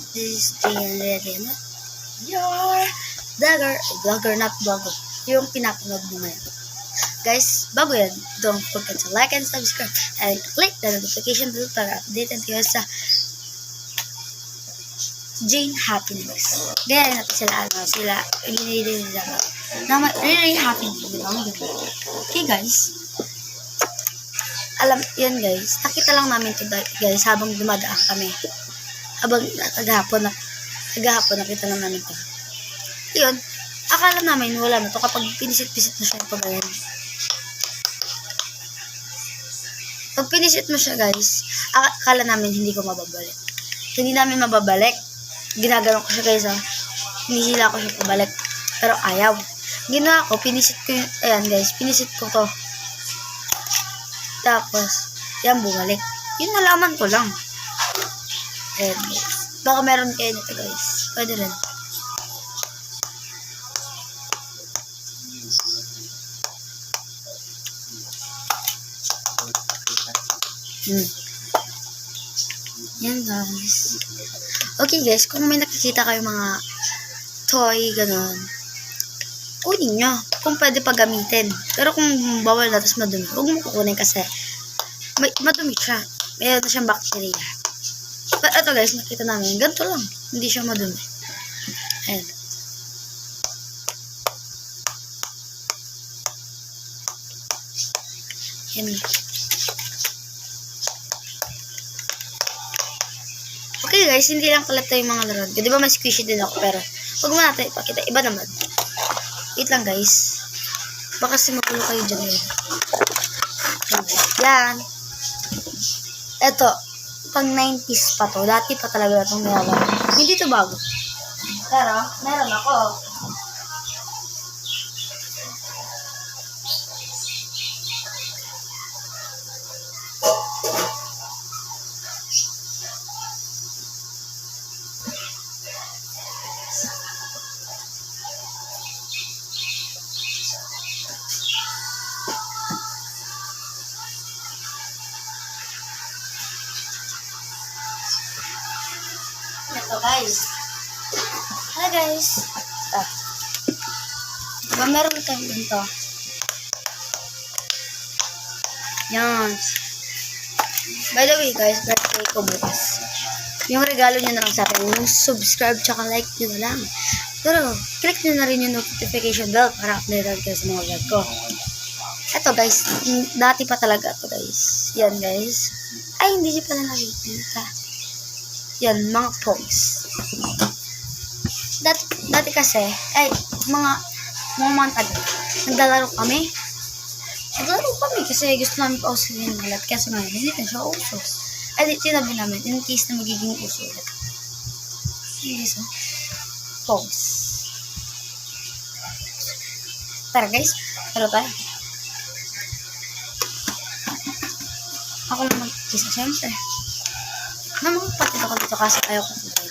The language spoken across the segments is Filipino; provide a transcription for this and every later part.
This is Jane. Your vlogger, not vlogger. Yung pinapanood mo ngayon. Guys, bago yan, don't forget to like and subscribe and click the notification bell para updated kayo sa Jane Happiness. Gaya natin sila, really happy. Okay guys, alam, yan guys, nakita lang namin to guys habang dumadaan kami. Habang kagahapon nakita lang namin to. Yun, akala namin wala na to kapag pinisit-pisit mo siya yung pagayan. Pag pinisit mo siya guys, akala namin hindi ko mababalik. Hindi namin mababalik. Ginaganon ko siya guys, hinisila ko siya pabalik. Pero ayaw. Ginawa ko, pinisit ko yung, ayan guys, pinisit ko to. Tapos, yan bumalik. Yun nalaman ko lang. Ayan guys. Baka meron kayo nito guys. Pwede rin. Yan guys. Okay guys, kung may nakikita kayo mga toy, gano'n, kunin nyo. Kung pwede pa gamitin. Pero kung bawal na, tapos madumi, huwag mo kukunin kasi madumi siya. Mayroon na siyang bacteria. But ito guys, nakita namin, ganito lang. Hindi siya madumi. Ayan. Ayan. Okay guys, hindi lang kalata yung mga laruan. Di ba may squishy din ako, pero huwag mo natin ipakita. Iba naman. Wait lang guys. Baka kasi magulo kayo dyan yun. Yan. Eto, pang 90s pa to. Dati pa talaga itong nilalaman. Hindi to bago. Pero, meron ako. Ito guys. Hello guys. Diba meron tayo dito. Yan. By the way guys, birthday ko bukas. Yung regalo nyo na lang sa akin, yung subscribe tsaka like nyo na lang. Pero, click nyo na rin yung notification bell para updated kayo sa mga vlog ko. Ito guys, dati pa talaga ito guys. Yan guys. Ay, hindi nyo pala nakikita. Yan, mga pogs. Dati kasi, ay, mga tagal. Naglalaro kami kasi gusto namin pausin yung lahat. Kasi ngayon, hindi na siya usos. Ay, tinabi namin, in case na magiging uso ulit. Hindi so. Pogs. Tara guys, tara tayo. Ako lang mag-isa, syempre. Mga kapatid ako dito kasi ayaw ko dito.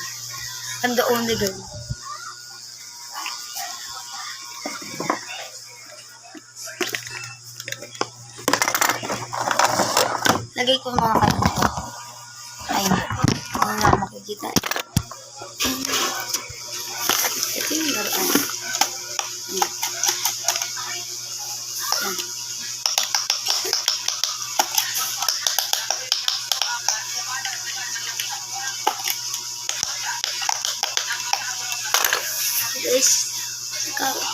I'm the only girl. Lagay ko mga kapatid ko. Ayun. Ano na makikita. Ito yung laruan. Ayan. Guys,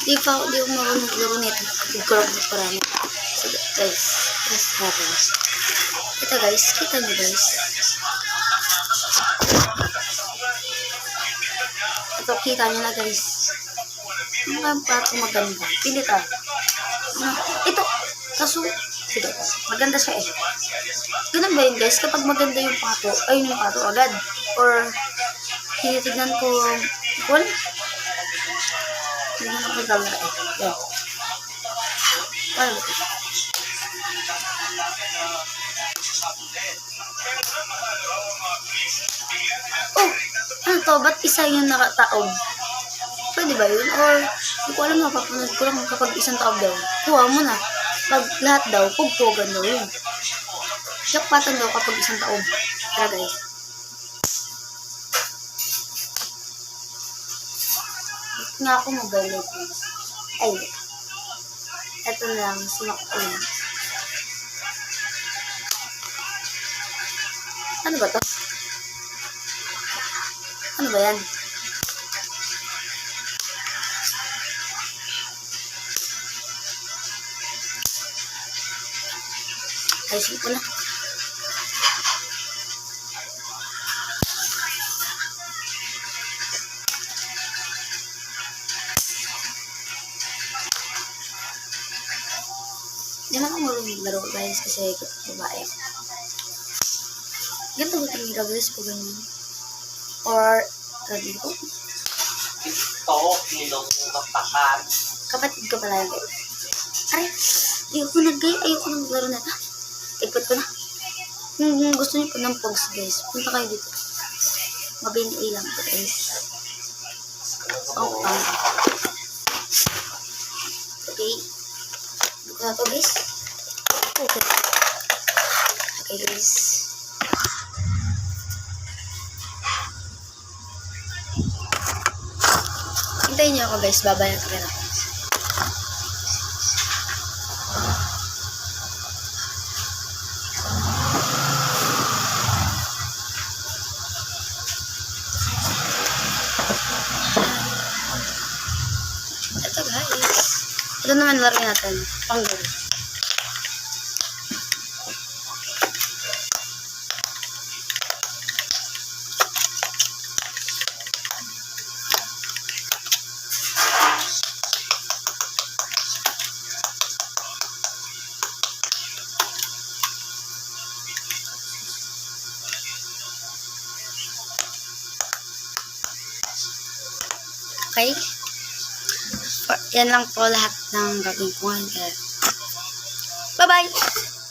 di ko marunong maglaro nito. Nag-grab na parami. So guys, let's happen. Ito guys, kita nyo guys. Ito, kita nyo na guys. Ang pato maganda. Pilit ito, kaso, sige, maganda siya eh. Ganun ba yun guys? Kapag maganda yung pato, ayun yung pato agad. Or, tinitignan ko, wala. Hindi ko napagdala eh. Yan. Wala ba ito? Oh! Ano to? Ba't isa yung nakataob? Pwede ba yun? Or, hindi ko alam, napapanood ko lang kapag isang taob daw. Kuha mo na. Pag lahat daw, pugpogan daw yun. Jackpotan daw kapag isang taob. Tara guys. Nga ako mobile legends. Ay, ito na lang, sinok ko yun. Ano ba to? Ano ba yan? Ayusin ko na. Hindi naman ako marunong laro guys kasi babae ako. Ganito ba ito guys pag ganyan? Or, ready ko? Ito, nilong-umapakan. Kapatid ko pala yan guys. Aray, ayoko na guys. Ayoko na maglaro na. Ikot ko na. Kung gusto niyo po ng pogs guys, punta kayo dito. Mabini lang po guys. Okay. Okay. Dito na to guys. Okay. Okay guys. Hintayin niyo ako guys. Babayan ko na. Ito guys. Ito naman laro natin. Panggol. Okay? Yan lang po lahat ng gagawin ko ngayon. Bye-bye!